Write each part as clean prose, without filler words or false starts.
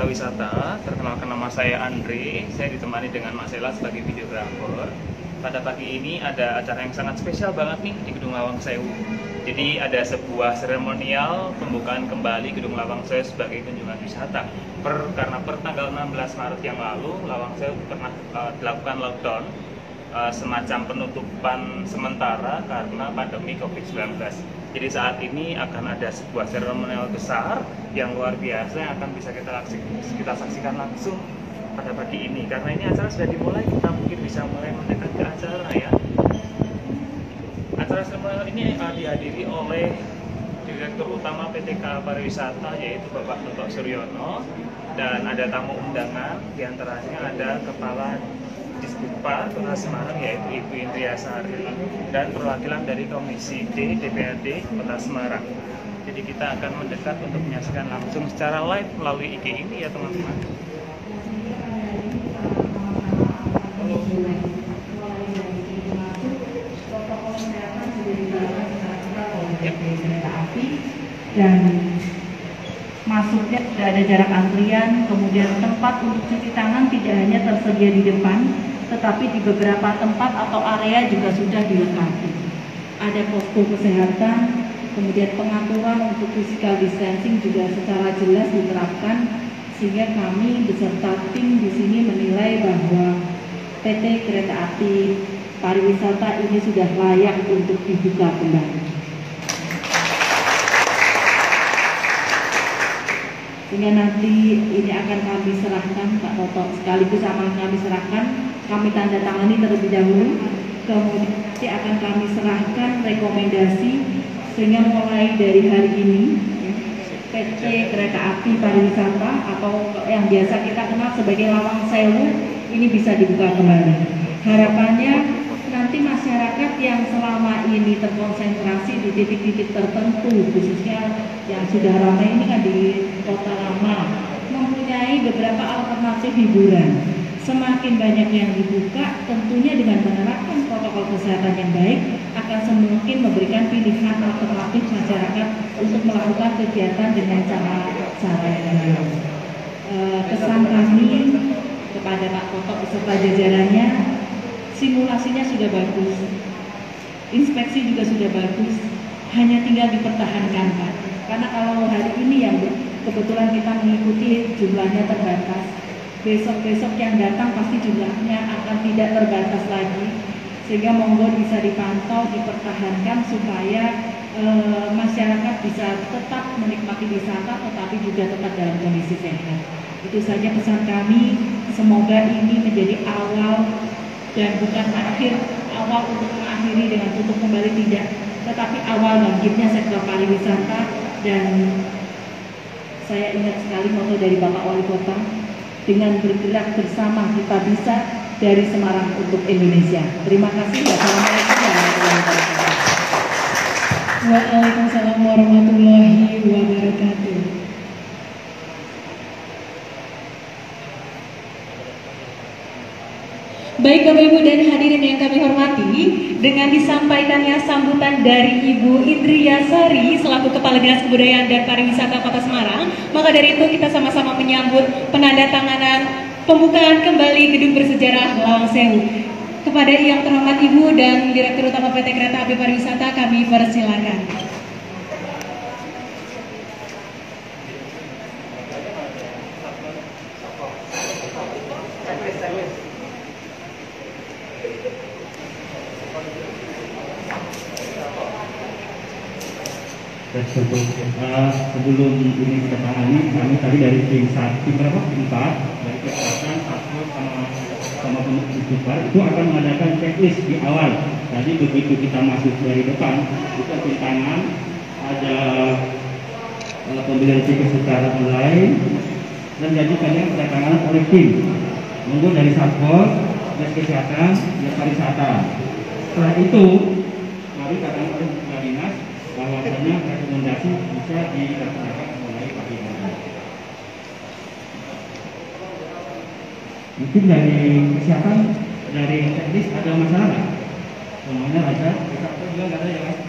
Kereta Wisata. Perkenalkan, nama saya Andre. Saya ditemani dengan Mak Sela sebagai videografer. Pada pagi ini ada acara yang sangat spesial banget nih di Gedung Lawang Sewu. Jadi ada sebuah seremonial pembukaan kembali Gedung Lawang Sewu sebagai kunjungan wisata. Karena per tanggal 16 Maret yang lalu, Lawang Sewu pernah dilakukan lockdown, semacam penutupan sementara karena pandemi COVID-19. Jadi saat ini akan ada sebuah seremonial besar yang luar biasa yang akan bisa kita saksikan langsung pada pagi ini. Karena ini acara sudah dimulai, kita mungkin bisa mulai mendekat ke acara ya. Acara seremonial ini dihadiri oleh Direktur Utama PT KA Pariwisata, yaitu Bapak Toto Suryono, dan ada tamu undangan, diantaranya ada Kepala Disputpa Kota Semarang, yaitu Ibu Indria Sari, dan perwakilan dari Komisi D DPRD Kota Semarang. Jadi kita akan mendekat untuk menyaksikan langsung secara live melalui IG ini ya teman-teman. Dan masuknya tidak ada jarak antrian, kemudian tempat untuk cuci tangan tidak hanya tersedia di depan, tetapi di beberapa tempat atau area juga sudah dilengkapi. Ada posko kesehatan, kemudian pengaturan untuk physical distancing juga secara jelas diterapkan, sehingga kami beserta tim di sini menilai bahwa PT Kereta Api Pariwisata ini sudah layak untuk dibuka kembali. Sehingga nanti ini akan kami serahkan, Pak Toto, sekaligus akan kami serahkan, kami tanda tangani terlebih dahulu, kemudian nanti akan kami serahkan rekomendasi, sehingga mulai dari hari ini PT Kereta Api Pariwisata atau yang biasa kita kenal sebagai Lawang Sewu ini bisa dibuka kembali. Harapannya nanti masyarakat yang selama ini terkonsentrasi di titik-titik tertentu, khususnya yang sudah ramai ini kan di Kota Lama, mempunyai beberapa alternatif hiburan. Semakin banyak yang dibuka, tentunya dengan menerapkan protokol kesehatan yang baik, akan semakin memberikan pilihan alternatif masyarakat untuk melakukan kegiatan dengan cara yang baik. Pesan kami kepada Pak Toto beserta jajarannya, simulasinya sudah bagus, inspeksi juga sudah bagus, hanya tinggal dipertahankan Pak. Karena kalau hari ini yang kebetulan kita mengikuti jumlahnya terbatas, besok-besok yang datang pasti jumlahnya akan tidak terbatas lagi, sehingga monggo bisa dipantau, dipertahankan supaya masyarakat bisa tetap menikmati wisata tetapi juga tetap dalam kondisi sehat. Itu saja pesan kami, semoga ini menjadi awal dan bukan awal untuk mengakhiri dengan tutup kembali, tidak, tetapi awal bangkitnya sektor pariwisata. Dan saya ingat sekali moto dari Bapak Wali Kota, dengan bergerak bersama kita bisa, dari Semarang untuk Indonesia. Terima kasih. Wassalamualaikum warahmatullahi wabarakatuh. Waalaikumsalam warahmatullahi wabarakatuh. Baik Bapak Ibu dan hadirin yang kami hormati, dengan disampaikannya sambutan dari Ibu Indria Sari selaku Kepala Dinas Kebudayaan dan Pariwisata Kota Semarang, maka dari itu kita sama-sama menyambut penandatanganan pembukaan kembali gedung bersejarah Lawang Sewu. Kepada yang terhormat Ibu dan Direktur Utama PT Kereta Api Pariwisata, kami persilakan. Sebelum ini kita tangani, kami tadi dari tim 4 dari kesehatan, satpol sama penutupan itu akan mengadakan checklist di awal. Tadi begitu kita masuk dari depan, itu ada tangan, ada pembelian tiket secara online, dan jadi kalian kedatangan oleh tim. Monggo dari satpol, dan kesehatan, dan pariwisata. Setelah itu, mari katakan oleh dinas bahwasanya rekomendasi bisa dilaksanakan mulai pagi hari. Mungkin dari kesehatan, dari teknis ada masalah nggak? Semuanya lancar, kita juga nggak ada ya Mas?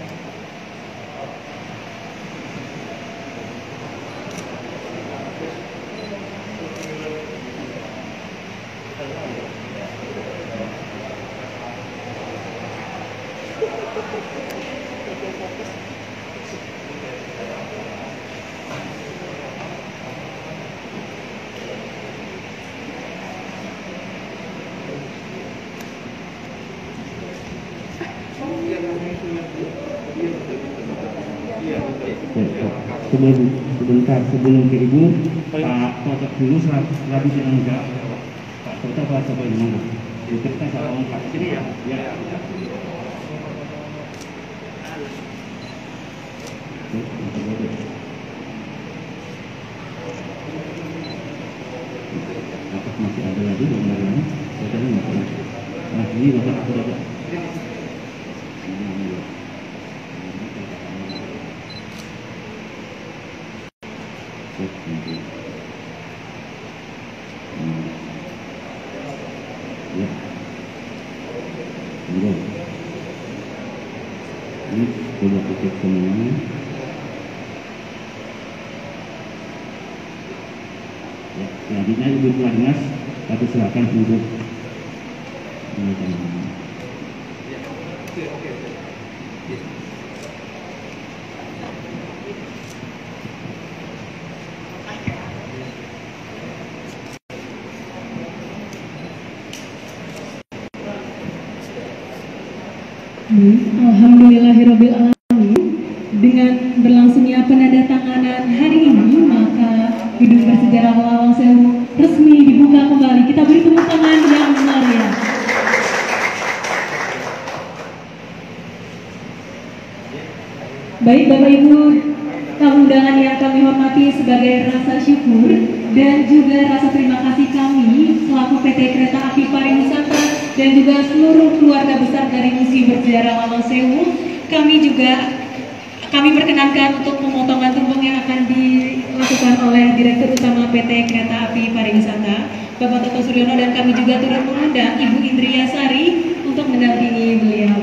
Sebelum ke Ibu, Pak foto dulu serabi senang enggak? Pak foto apa coba gimana? Kita sama Om Pak sini ya. Ya. Apakah masih ada lagi gambarannya? Fotonya nggak pernah. Nah ini bapak aku dapat. Ya, ini coba kita semua. Ya, selanjutnya Ibu Kepala Dinas, kami silakan untuk Alhamdulillahirabbil alamin. Dengan berlangsungnya penandatanganan hari ini, maka Gedung Bersejarah Lawang Sewu resmi dibuka kembali. Kita beri tepuk tangan yang meriah. Baik Bapak Ibu, tamu undangan yang kami hormati, sebagai rasa syukur dan juga rasa terima kasih kami selaku PT Kereta Api Pariwisata dan juga seluruh keluarga besar dari Museum Bersejarah Lawang Sewu, kami perkenankan untuk pemotongan tumpeng yang akan dilakukan oleh Direktur Utama PT Kereta Api Pariwisata, Bapak Toto Suryono, dan kami juga turut mengundang Ibu Indria Sari untuk mendampingi beliau.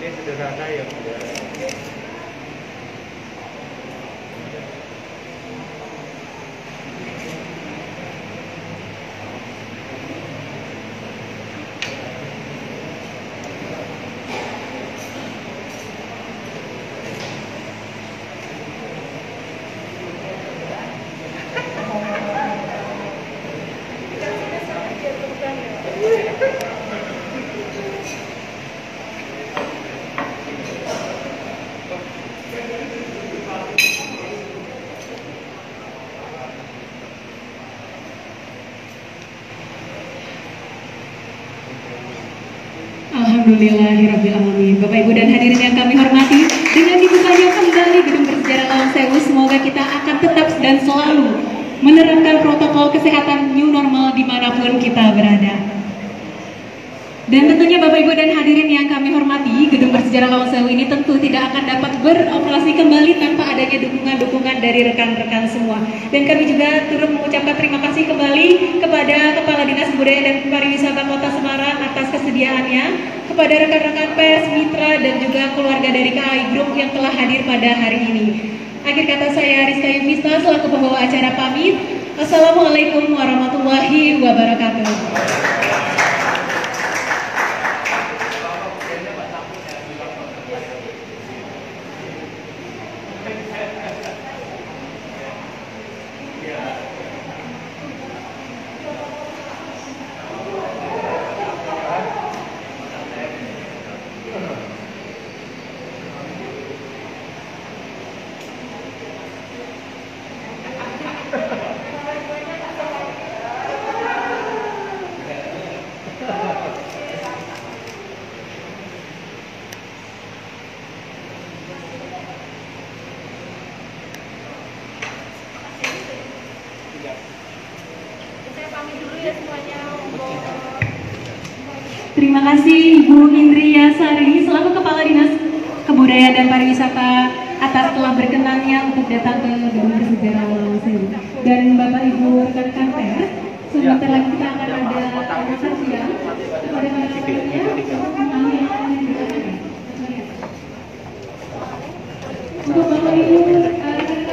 Ini sederhana ya, Alhamdulillahirabbil alamin. Bapak Ibu dan hadirin yang kami hormati, dengan dibukanya kembali Gedung Bersejarah Lawang Sewu, semoga kita akan tetap dan selalu menerapkan protokol kesehatan new normal dimanapun kita berada. Dan tentunya Bapak Ibu dan hadirin yang kami hormati, Gedung Bersejarah Lawang Sewu ini tentu tidak akan dapat beroperasi kembali tanpa adanya dukungan-dukungan dari rekan-rekan semua. Dan kami juga turut mengucapkan terima kasih kembali kepada Kepala Dinas Kebudayaan dan Pariwisata Kota Semarang atas kesediaannya, kepada rekan-rekan pers, mitra, dan juga keluarga dari KAI Group yang telah hadir pada hari ini. Akhir kata saya Rizka Yufista selaku pembawa acara pamit. Assalamualaikum warahmatullahi wabarakatuh. Terima kasih Ibu Indria Sari selaku Kepala Dinas Kebudayaan dan Pariwisata atas telah berkenannya untuk datang ke Gedung Bersejarah Lawang Sewu. Dan Bapak Ibu rekan-rekan pers, sebentar lagi kita akan ada makan siang kepada para-paranya untuk Bapak Ibu rekan-rekan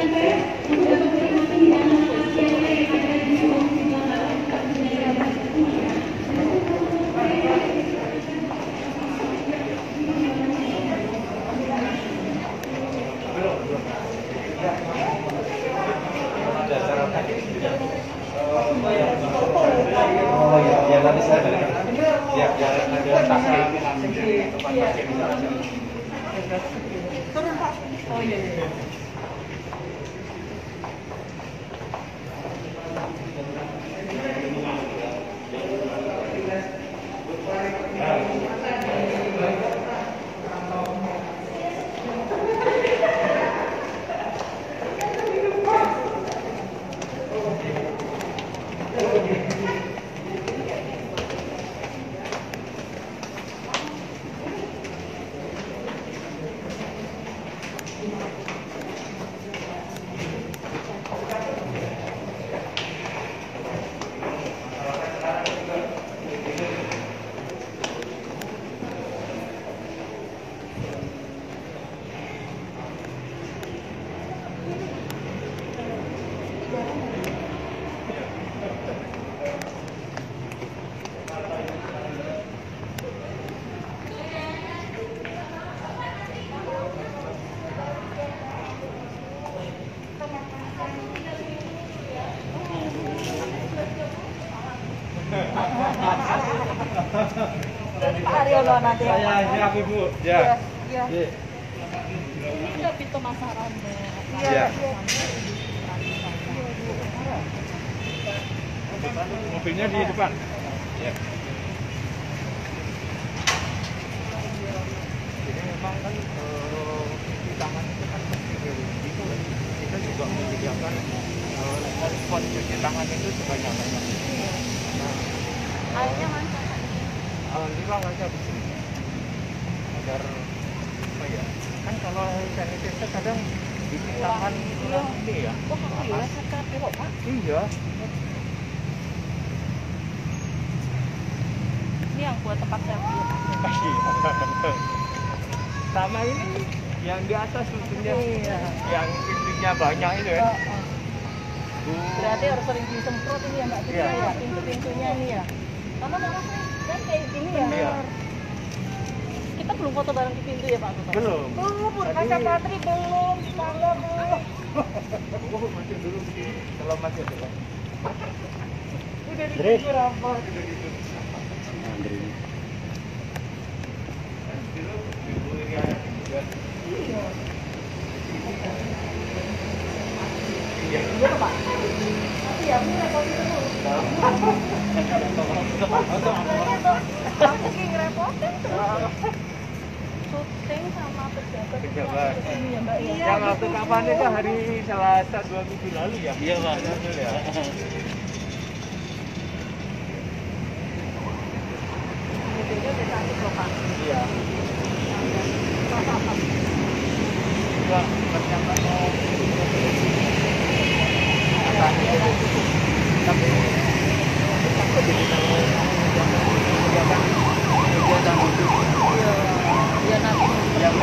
Ya, ada tasa tempat parkir di sana. Turun Pak. Oh iya. Pak Haryono nanti. Siap Ibu. Ya. Iya. Ini ke pintu masaran. Iya. Mobilnya di depan. Ya. Jadi memang kan cuci tangan itu kan penting ya. Itu kita juga menyediakan spot cuci tangan itu sebanyak-banyak. Airnya mana? Di ruang aja di sini. Agar apa ya? Kan kalau sanitizer kadang cuci tangan ini ya. Wah, iya, sekat kok, Pak. Iya. Ini yang buat tempat selfie. Sama ini yang di atas tentunya. Iya. Yang pintunya banyak itu ya. Berarti harus sering disemprot ini ya Mbak Tika Iya. ya, pintu-pintunya ini ya. Karena memang kan kayak gini ya. Iya. Kita belum foto bareng di pintu ya Pak Toto? Belum. Belum, kaca patri belum, tangga belum. Oh, masih dulu begini. Kalau masih ada. Udah dikubur apa? Iya Pak. Iya, ini repotin dulu. Aku lagi ngerepotin terus. Syuting sama pejabat. Pejabat. Ini ya Mbak ya. Yang waktu kapan itu hari Selasa 2 minggu lalu ya? Iya Pak. Ya. Videonya udah cantik loh Pak. Iya. Juga ternyata mau tapi takut jadi kalau kegiatan itu Iya nanti. yang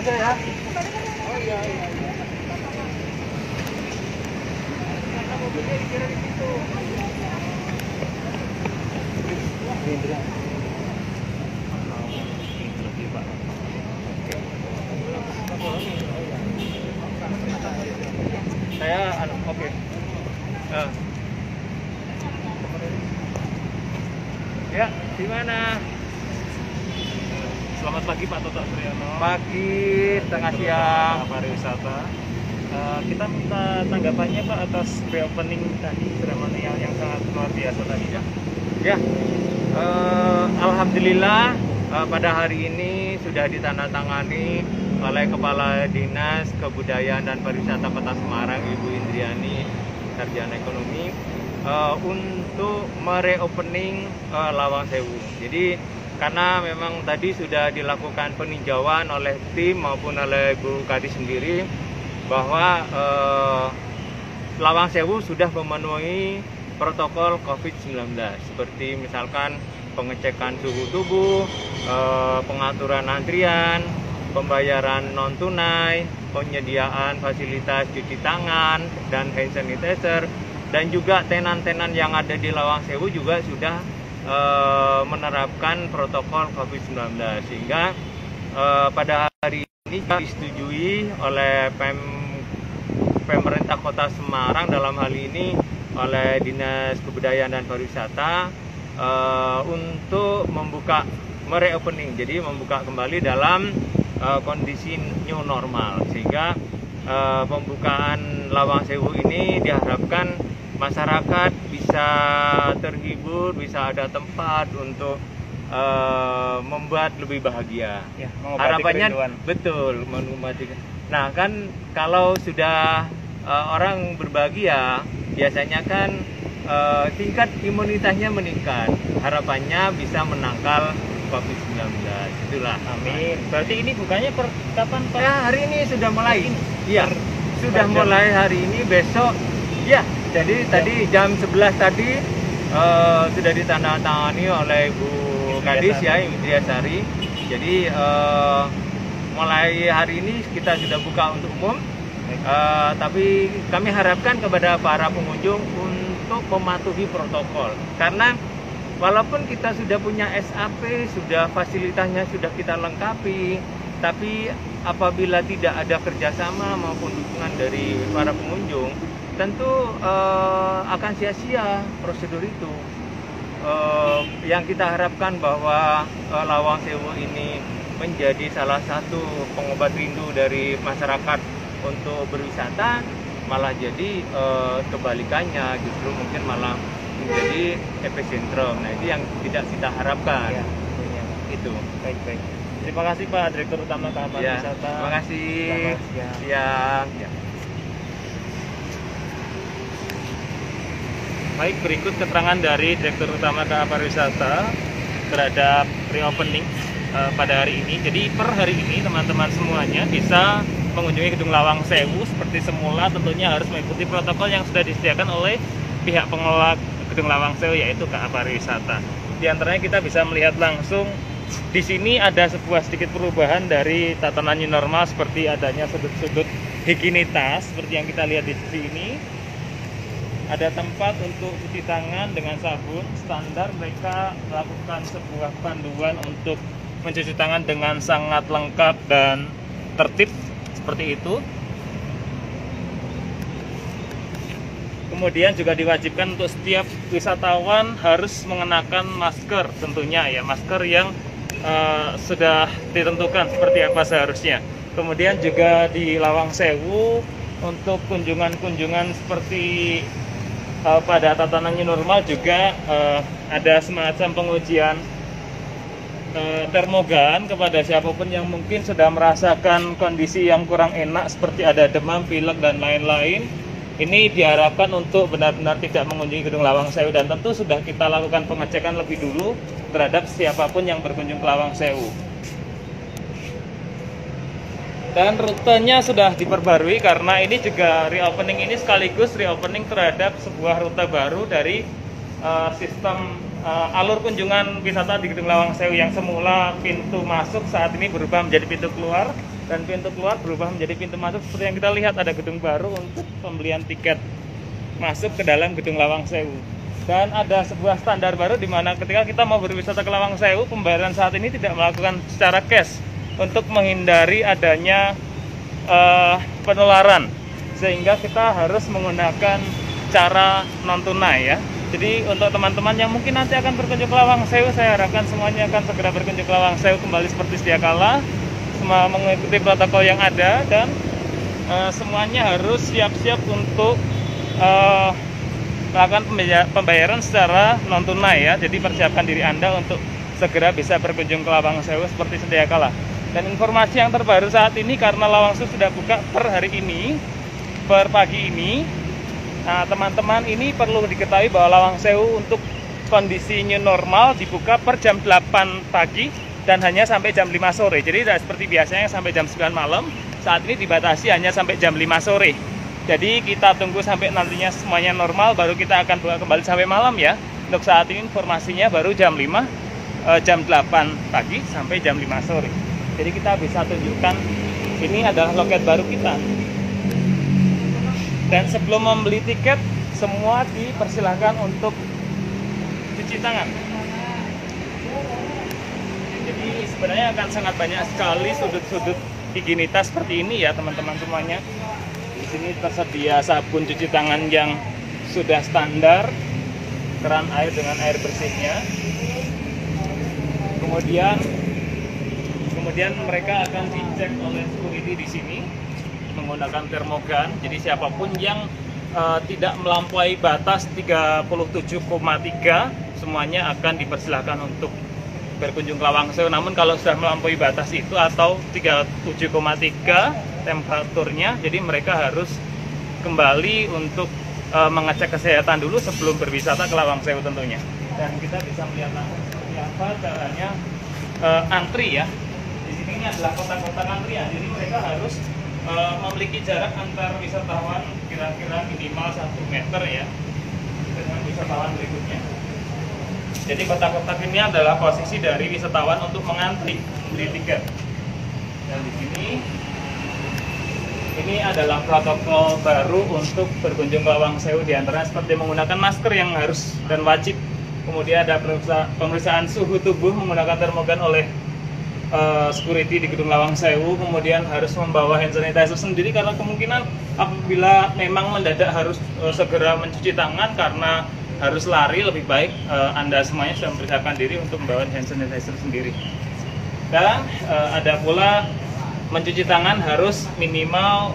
ya. Oh iya iya. Karena mobilnya dikira di situ. Indra. Saya oke. Ya, di mana? Selamat pagi Pak Toto Suryono. Pagi, tengah siang. Pariwisata. Kita minta tanggapannya Pak atas pre-opening tadi seremonial yang sangat luar biasa tadi ya. Ya, alhamdulillah pada hari ini sudah ditandatangani oleh Kepala Dinas Kebudayaan dan Pariwisata Kota Semarang, Ibu Indriani, Sarjana Ekonomi, untuk mereopening Lawang Sewu. Jadi karena memang tadi sudah dilakukan peninjauan oleh tim maupun oleh Bu Kadis sendiri bahwa Lawang Sewu sudah memenuhi protokol COVID-19 seperti misalkan pengecekan suhu tubuh, pengaturan antrian, pembayaran non tunai, penyediaan fasilitas cuci tangan dan hand sanitizer, dan juga tenan-tenan yang ada di Lawang Sewu juga sudah menerapkan protokol COVID-19 sehingga pada hari ini disetujui oleh pemerintah Kota Semarang, dalam hal ini oleh Dinas Kebudayaan dan Pariwisata, untuk mereopening, jadi membuka kembali dalam kondisi new normal, sehingga pembukaan Lawang Sewu ini diharapkan masyarakat bisa terhibur, bisa ada tempat untuk membuat lebih bahagia. Ya, harapannya kerinduan. betul mengobati. Nah kan kalau sudah orang berbahagia biasanya kan tingkat imunitasnya meningkat, harapannya bisa menangkal COVID-19. Itulah. Amin. Berarti ini bukannya per kapan Pak? Ya, hari ini sudah mulai. Iya, sudah per jam. mulai hari ini, besok. Ya, jadi tadi jam 11 tadi sudah ditandatangani oleh Bu Kadis ya, Indriasari. Jadi mulai hari ini kita sudah buka untuk umum. Tapi kami harapkan kepada para pengunjung untuk mematuhi protokol, karena walaupun kita sudah punya SAP, sudah fasilitasnya sudah kita lengkapi, tapi apabila tidak ada kerjasama maupun dukungan dari para pengunjung, tentu akan sia-sia prosedur itu. Yang kita harapkan bahwa Lawang Sewu ini menjadi salah satu pengobat rindu dari masyarakat untuk berwisata, malah jadi kebalikannya, justru mungkin malah menjadi epicentrum. Nah, itu yang tidak kita harapkan. Ya, Itu. baik. Terima kasih Pak Direktur Utama KA Pariwisata. Terima kasih. Selamat siang. Ya. Baik, berikut keterangan dari Direktur Utama KA Pariwisata terhadap reopening pada hari ini. Jadi per hari ini teman-teman semuanya bisa mengunjungi Gedung Lawang Sewu seperti semula, tentunya harus mengikuti protokol yang sudah disediakan oleh pihak pengelola Gedung Lawang Sewu, yaitu KA Pariwisata. Di antaranya kita bisa melihat langsung di sini ada sebuah sedikit perubahan dari tatanan new normal, seperti adanya sudut-sudut higienitas seperti yang kita lihat di sisi ini. Ada tempat untuk cuci tangan dengan sabun standar, mereka melakukan sebuah panduan untuk mencuci tangan dengan sangat lengkap dan tertib seperti itu. Kemudian juga diwajibkan untuk setiap wisatawan harus mengenakan masker, tentunya ya, masker yang sudah ditentukan seperti apa seharusnya. Kemudian juga di Lawang Sewu untuk kunjungan-kunjungan seperti pada tatanan new normal juga ada semacam pengujian termogan kepada siapapun yang mungkin sudah merasakan kondisi yang kurang enak seperti ada demam, pilek dan lain-lain. Ini diharapkan untuk benar-benar tidak mengunjungi Gedung Lawang Sewu, dan tentu sudah kita lakukan pengecekan lebih dulu terhadap siapapun yang berkunjung ke Lawang Sewu. Dan rutenya sudah diperbarui karena ini juga reopening ini sekaligus reopening terhadap sebuah rute baru dari sistem alur kunjungan wisata di Gedung Lawang Sewu yang semula pintu masuk saat ini berubah menjadi pintu keluar, dan pintu keluar berubah menjadi pintu masuk. Seperti yang kita lihat ada gedung baru untuk pembelian tiket masuk ke dalam Gedung Lawang Sewu. Dan ada sebuah standar baru di mana ketika kita mau berwisata ke Lawang Sewu, pembayaran saat ini tidak melakukan secara cash untuk menghindari adanya penularan, sehingga kita harus menggunakan cara non tunai ya. Jadi untuk teman-teman yang mungkin nanti akan berkunjung ke Lawang Sewu, saya harapkan semuanya akan segera berkunjung ke Lawang Sewu kembali seperti sedia kala, semua mengikuti protokol yang ada, dan semuanya harus siap-siap untuk melakukan pembayaran secara non tunai ya. Jadi persiapkan diri Anda untuk segera bisa berkunjung ke Lawang Sewu seperti sedia kala. Dan informasi yang terbaru saat ini, karena Lawang Sewu sudah buka per hari ini, per pagi ini. Nah, teman-teman, ini perlu diketahui bahwa Lawang Sewu untuk kondisi new normal dibuka per jam 8 pagi dan hanya sampai jam 5 sore. Jadi tidak seperti biasanya sampai jam 9 malam. Saat ini dibatasi hanya sampai jam 5 sore. Jadi kita tunggu sampai nantinya semuanya normal, baru kita akan buka kembali sampai malam ya. Untuk saat ini informasinya baru jam 8 pagi sampai jam 5 sore. Jadi kita bisa tunjukkan ini adalah loket baru kita. Dan sebelum membeli tiket, semua dipersilahkan untuk cuci tangan. Jadi sebenarnya akan sangat banyak sekali sudut-sudut higienitas seperti ini ya teman-teman semuanya. Di sini tersedia sabun cuci tangan yang sudah standar, keran air dengan air bersihnya. Kemudian mereka akan dicek oleh security di sini menggunakan termogan. Jadi siapapun yang tidak melampaui batas 37,3 semuanya akan dipersilahkan untuk berkunjung ke Lawang Sewu. Namun kalau sudah melampaui batas itu atau 37,3 temperaturnya, jadi mereka harus kembali untuk mengecek kesehatan dulu sebelum berwisata ke Lawang Sewu tentunya. Dan kita bisa melihat langsung seperti apa caranya antri ya. Di sini ini adalah kotak-kotak antrian, jadi mereka harus memiliki jarak antar wisatawan kira-kira minimal 1 meter ya dengan wisatawan berikutnya. Jadi kotak-kotak ini adalah posisi dari wisatawan untuk mengantri beli tiket. Dan di sini ini adalah protokol baru untuk berkunjung ke Lawang Sewu, diantaranya seperti menggunakan masker yang harus dan wajib. Kemudian ada pemeriksaan suhu tubuh menggunakan termogan oleh security di Gedung Lawang Sewu. Kemudian harus membawa hand sanitizer sendiri karena kemungkinan apabila memang mendadak harus segera mencuci tangan karena harus lari, lebih baik Anda semuanya sudah mempersiapkan diri untuk membawa hand sanitizer sendiri. Dan ada pula mencuci tangan harus minimal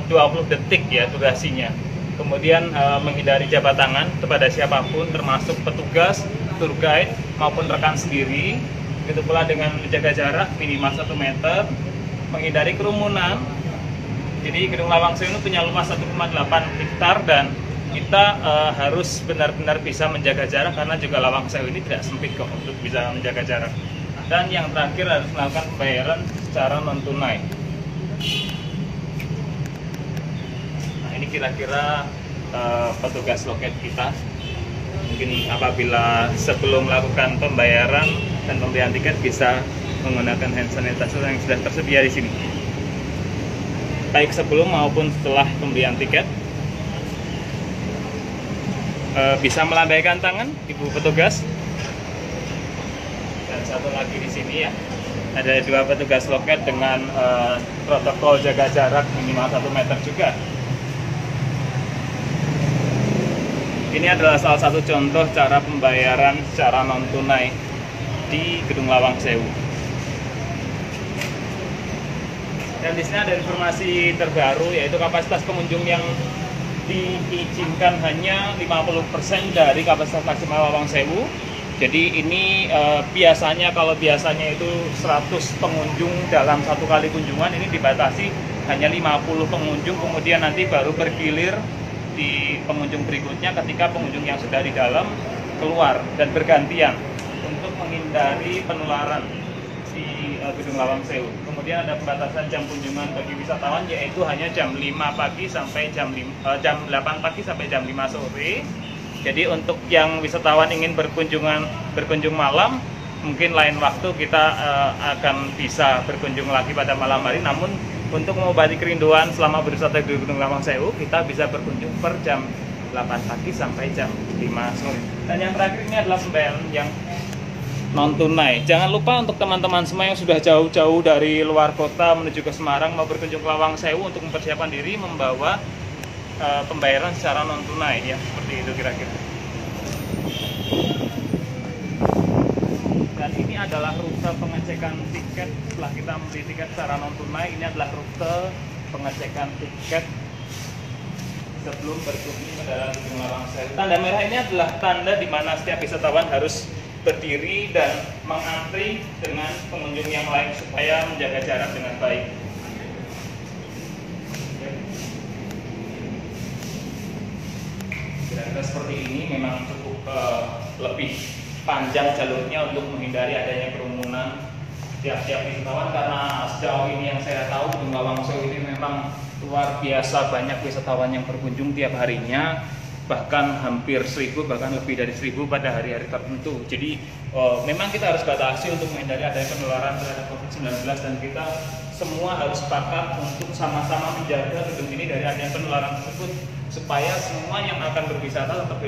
20 detik ya durasinya. Kemudian menghindari jabat tangan kepada siapapun termasuk petugas, tour guide maupun rekan sendiri. Begitu pula dengan menjaga jarak minimal 1 meter, menghindari kerumunan. Jadi Gedung Lawang Sewu ini punya luas 1,8 hektar dan kita harus benar-benar bisa menjaga jarak karena juga Lawang Sewu ini tidak sempit kok untuk bisa menjaga jarak. Dan yang terakhir harus melakukan pembayaran secara non tunai. Nah, ini kira-kira petugas loket kita. Mungkin apabila sebelum melakukan pembayaran dan pembelian tiket bisa menggunakan hand sanitizer yang sudah tersedia di sini. Baik sebelum maupun setelah pembelian tiket. Bisa melambaikan tangan, Ibu petugas. Dan satu lagi di sini ya, ada 2 petugas loket dengan protokol jaga jarak minimal 1 meter juga. Ini adalah salah satu contoh cara pembayaran secara non tunai di Gedung Lawang Sewu. Dan di sini ada informasi terbaru yaitu kapasitas pengunjung yang diizinkan hanya 50% dari kapasitas maksimal Lawang Sewu. Jadi ini biasanya kalau biasanya itu 100 pengunjung dalam satu kali kunjungan, ini dibatasi hanya 50 pengunjung, kemudian nanti baru bergilir di pengunjung berikutnya ketika pengunjung yang sudah di dalam keluar dan bergantian untuk menghindari penularan di Gedung Lawang Sewu. Kemudian ada pembatasan jam kunjungan bagi wisatawan yaitu hanya jam 8 pagi sampai jam 5 sore. Jadi untuk yang wisatawan ingin berkunjung malam, mungkin lain waktu kita akan bisa berkunjung lagi pada malam hari. Namun untuk mengobati kerinduan selama berwisata di Gedung Lawang Sewu, kita bisa berkunjung per jam 8 pagi sampai jam 5 sore. Dan yang terakhir ini adalah pembayaran yang non tunai. Jangan lupa untuk teman-teman semua yang sudah jauh-jauh dari luar kota menuju ke Semarang mau berkunjung ke Lawang Sewu untuk mempersiapkan diri membawa pembayaran secara non tunai ya, seperti itu kira-kira. Dan ini adalah rute pengecekan tiket setelah kita membeli tiket secara non tunai. Ini adalah rute pengecekan tiket sebelum berkunjung ke dalam Gedung Lawang Sewu. Tanda merah ini adalah tanda di mana setiap wisatawan harus berdiri dan mengantri dengan pengunjung yang lain supaya menjaga jarak dengan baik. Kira-kira seperti ini memang cukup lebih panjang jalurnya untuk menghindari adanya kerumunan tiap-tiap wisatawan, karena sejauh ini yang saya tahu Gedung Lawang Sewu ini memang luar biasa banyak wisatawan yang berkunjung tiap harinya, bahkan hampir 1000, bahkan lebih dari 1000 pada hari-hari tertentu. Jadi memang kita harus batasi untuk menghindari adanya penularan terhadap COVID-19, dan kita semua harus sepakat untuk sama-sama menjaga gedung ini dari adanya penularan tersebut, supaya semua yang akan berwisata tetap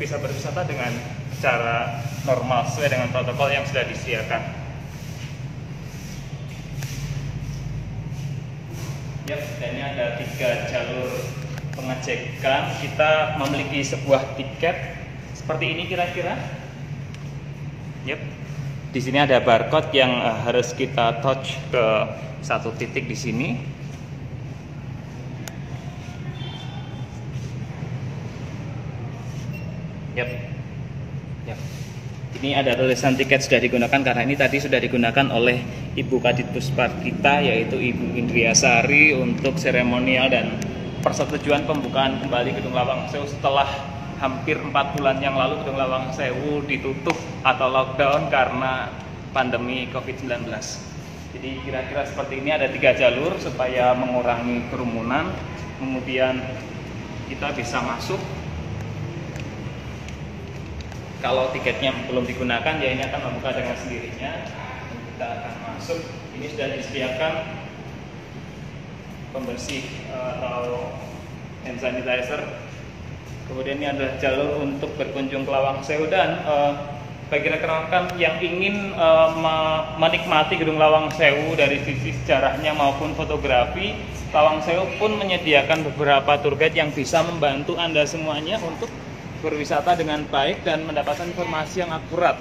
bisa berwisata dengan cara normal sesuai dengan protokol yang sudah disediakan. Ya, dan ini ada 3 jalur pengecekan. Kita memiliki sebuah tiket seperti ini kira-kira. Yep. Di sini ada barcode yang harus kita touch ke satu titik di sini. Yep. Yep. Ini ada tulisan tiket sudah digunakan, karena ini tadi sudah digunakan oleh Ibu Kaditpuspar kita, yaitu Ibu Indriasari, untuk seremonial dan persetujuan pembukaan kembali Gedung Lawang Sewu setelah hampir 4 bulan yang lalu Gedung Lawang Sewu ditutup atau lockdown karena pandemi COVID-19. Jadi kira-kira seperti ini, ada 3 jalur supaya mengurangi kerumunan, kemudian kita bisa masuk. Kalau tiketnya belum digunakan, ya ini akan membuka dengan sendirinya. Kita akan masuk. Ini sudah disediakan pembersih atau hand sanitizer. Kemudian ini adalah jalur untuk berkunjung ke Lawang Sewu, dan bagi rekan-rekan yang ingin menikmati Gedung Lawang Sewu dari sisi sejarahnya maupun fotografi, Lawang Sewu pun menyediakan beberapa tour guide yang bisa membantu Anda semuanya untuk berwisata dengan baik dan mendapatkan informasi yang akurat.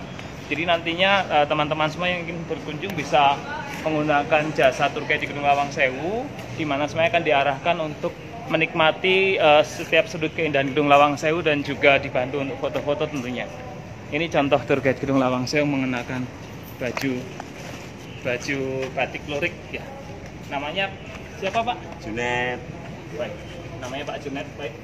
Jadi nantinya teman-teman semua yang ingin berkunjung bisa menggunakan jasa tour guide di Gedung Lawang Sewu, di mana semuanya akan diarahkan untuk menikmati setiap sudut keindahan Gedung Lawang Sewu dan juga dibantu untuk foto-foto tentunya. Ini contoh tour guide Gedung Lawang Sewu mengenakan baju batik lurik ya. Namanya siapa, Pak? Junet. Baik. Namanya Pak Junet, baik.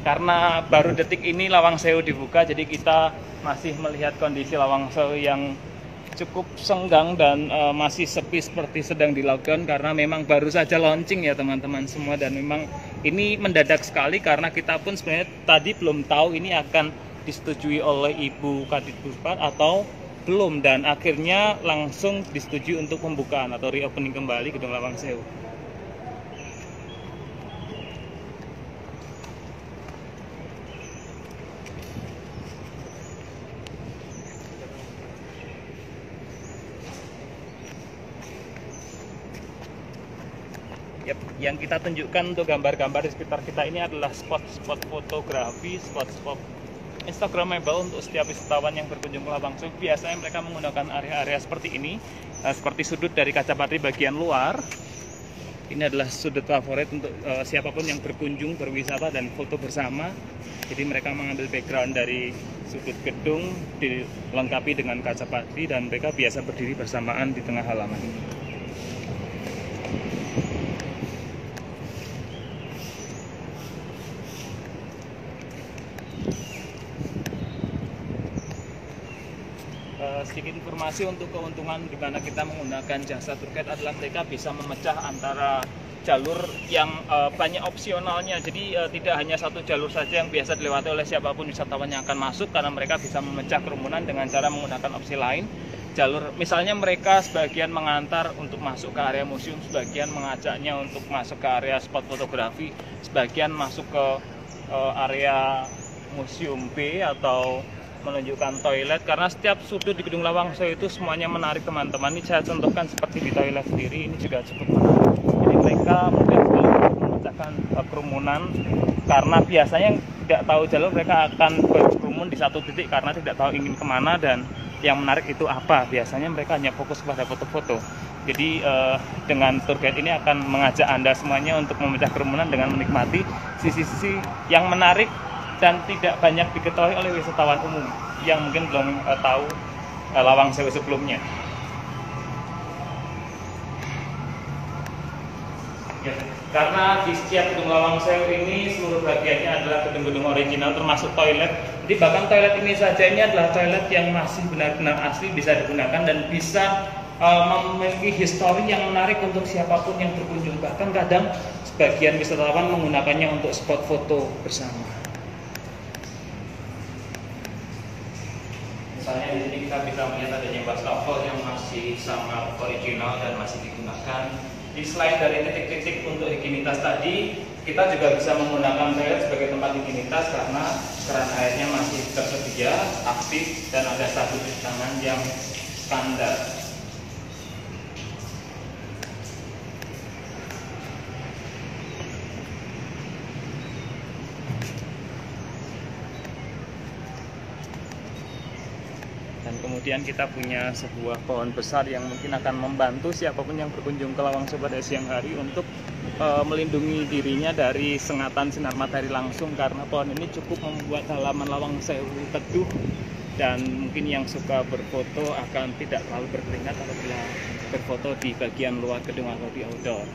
Karena baru detik ini Lawang Sewu dibuka, jadi kita masih melihat kondisi Lawang Sewu yang cukup senggang dan masih sepi seperti sedang di lockdown, karena memang baru saja launching ya teman-teman semua, dan memang ini mendadak sekali karena kita pun sebenarnya tadi belum tahu ini akan disetujui oleh Ibu Kaditpuspar atau belum, dan akhirnya langsung disetujui untuk pembukaan atau reopening kembali Gedung Lawang Sewu. Yep, yang kita tunjukkan untuk gambar-gambar di sekitar kita ini adalah spot-spot fotografi, spot-spot instagramable untuk setiap wisatawan yang berkunjung ke Lawang Sewu. Biasanya mereka menggunakan area-area seperti ini, seperti sudut dari kaca patri bagian luar. Ini adalah sudut favorit untuk siapapun yang berkunjung, berwisata dan foto bersama. Jadi mereka mengambil background dari sudut gedung dilengkapi dengan kaca patri, dan mereka biasa berdiri bersamaan di tengah halaman ini. Sedikit informasi untuk keuntungan di mana kita menggunakan jasa tour guide adalah mereka bisa memecah antara jalur yang banyak opsionalnya. Jadi tidak hanya satu jalur saja yang biasa dilewati oleh siapapun wisatawan yang akan masuk, karena mereka bisa memecah kerumunan dengan cara menggunakan opsi lain. Jalur misalnya mereka sebagian mengantar untuk masuk ke area museum, sebagian mengajaknya untuk masuk ke area spot fotografi, sebagian masuk ke area museum B atau menunjukkan toilet, karena setiap sudut di Gedung Lawang Sewu itu semuanya menarik teman-teman. Ini saya contohkan seperti di toilet sendiri, ini juga cukup menarik. Jadi mereka mudah sekali memecahkan kerumunan, karena biasanya yang tidak tahu jalur mereka akan berkerumun di satu titik karena tidak tahu ingin kemana, dan yang menarik itu apa. Biasanya mereka hanya fokus pada foto-foto. Jadi dengan tour guide ini akan mengajak Anda semuanya untuk memecah kerumunan dengan menikmati sisi-sisi yang menarik dan tidak banyak diketahui oleh wisatawan umum yang mungkin belum tahu Lawang Sewu sebelumnya. Ya, karena di setiap gedung Lawang Sewu ini seluruh bagiannya adalah gedung-gedung original termasuk toilet. Jadi bahkan toilet ini saja ini adalah toilet yang masih benar-benar asli, bisa digunakan dan bisa memiliki histori yang menarik untuk siapapun yang berkunjung. Bahkan kadang sebagian wisatawan menggunakannya untuk spot foto bersama. Misalnya di sini kita bisa melihat adanya wastafel yang masih sangat original dan masih digunakan. Di selain dari titik-titik untuk higienitas tadi, kita juga bisa menggunakan toilet sebagai tempat higienitas karena keran airnya masih tersedia, aktif, dan ada sabun cuci tangan yang standar. Dan kemudian kita punya sebuah pohon besar yang mungkin akan membantu siapapun yang berkunjung ke Lawang Sewu pada siang hari untuk melindungi dirinya dari sengatan sinar matahari langsung, karena pohon ini cukup membuat halaman Lawang Sewu teduh, dan mungkin yang suka berfoto akan tidak terlalu berkeringat apabila berfoto di bagian luar gedung atau di outdoor.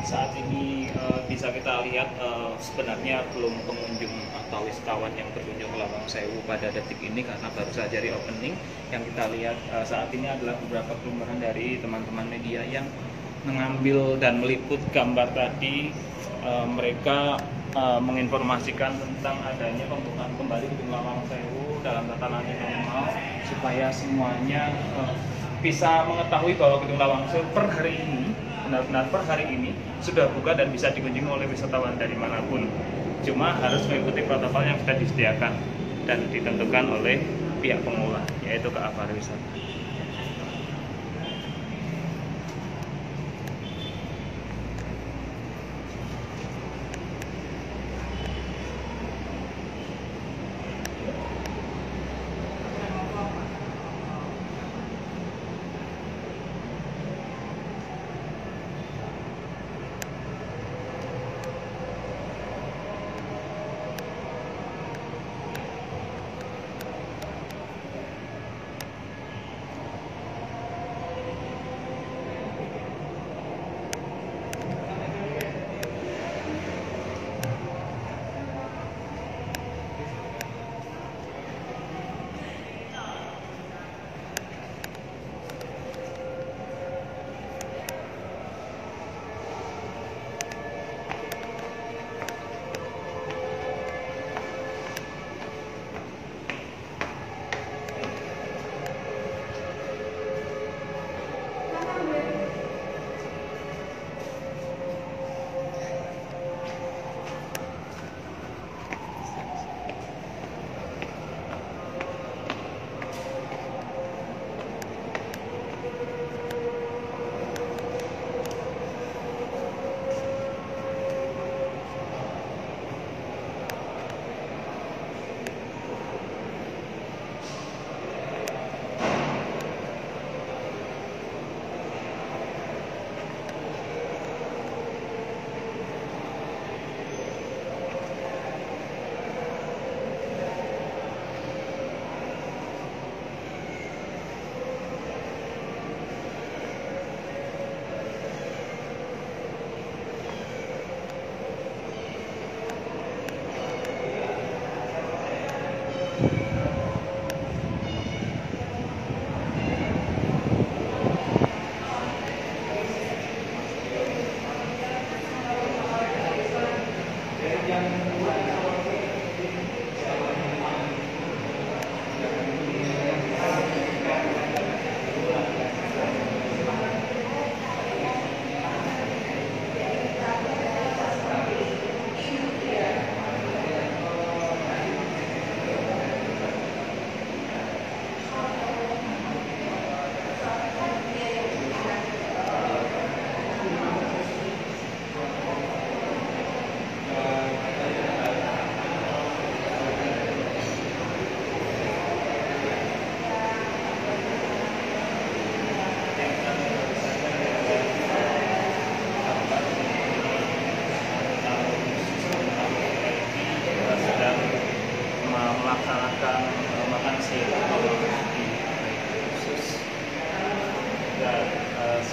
Saat ini bisa kita lihat sebenarnya belum pengunjung atau wisatawan yang berkunjung ke Lawang Sewu pada detik ini karena baru saja reopening. Yang kita lihat saat ini adalah beberapa kerumunan dari teman-teman media yang mengambil dan meliput gambar tadi. Mereka menginformasikan tentang adanya pembukaan kembali gedung Lawang Sewu dalam tatanan yang normal supaya semuanya bisa mengetahui bahwa gedung Lawang Sewu per hari ini benar-benar per hari ini sudah buka dan bisa dikunjungi oleh wisatawan dari manapun. Cuma harus mengikuti protokol yang sudah disediakan dan ditentukan oleh pihak pengelola, yaitu KA Pariwisata.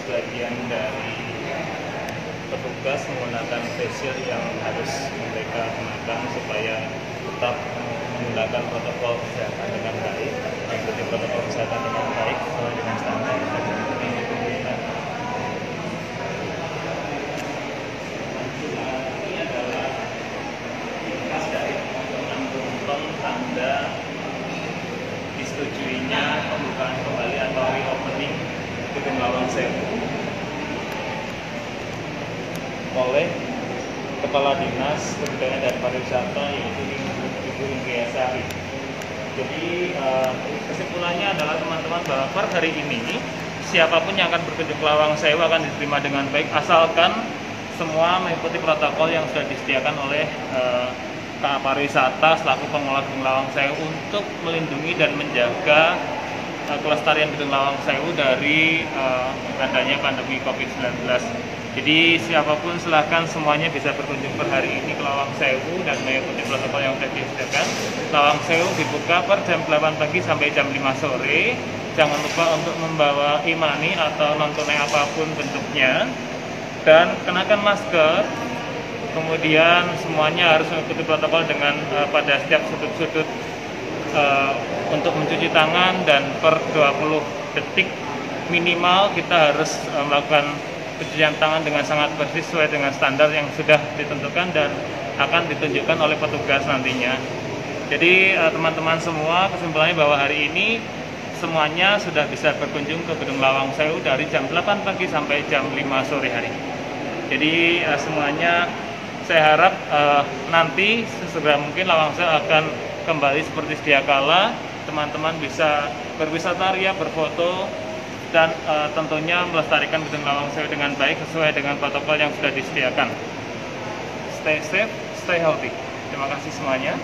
sebagian dari petugas menggunakan face shield yang harus mereka gunakan supaya tetap menggunakan protokol kesehatan dengan baik, mengikuti protokol kesehatan dengan baik sesuai dengan standar yang ada di pemerintah. Ini adalah bekas dari pengantung tanda disetujuinya pembukaan kembali atau reopening Gedung Lawang Sewu oleh Kepala Dinas Kebudayaan dan Pariwisata yaitu Ibu Indria Sari. Jadi kesimpulannya adalah teman-teman bahwa per hari ini siapapun yang akan berkunjung ke Lawang Sewu akan diterima dengan baik asalkan semua mengikuti protokol yang sudah disediakan oleh KA Pariwisata selaku pengelola Gedung Lawang Sewu untuk melindungi dan menjaga kelestarian Gedung Lawang Sewu dari adanya pandemi COVID-19. Jadi siapapun silahkan semuanya bisa berkunjung per hari ini ke Lawang Sewu dan mengikuti protokol yang sudah disediakan. Lawang Sewu dibuka per jam 8 pagi sampai jam 5 sore. Jangan lupa untuk membawa e-money atau non tunai apapun bentuknya dan kenakan masker. Kemudian semuanya harus mengikuti protokol dengan pada setiap sudut-sudut untuk mencuci tangan dan per 20 detik minimal kita harus melakukan pencucian tangan dengan sangat bersih sesuai dengan standar yang sudah ditentukan dan akan ditunjukkan oleh petugas nantinya. Jadi teman-teman semua, kesimpulannya bahwa hari ini semuanya sudah bisa berkunjung ke Gedung Lawang Sewu dari jam 8 pagi sampai jam 5 sore hari. Jadi semuanya saya harap nanti sesegera mungkin Lawang Sewu akan kembali seperti sedia kala. Teman-teman bisa berwisata ria, berfoto, dan tentunya melestarikan Gedung Lawang Sewu dengan baik sesuai dengan protokol yang sudah disediakan. Stay safe, stay healthy. Terima kasih semuanya.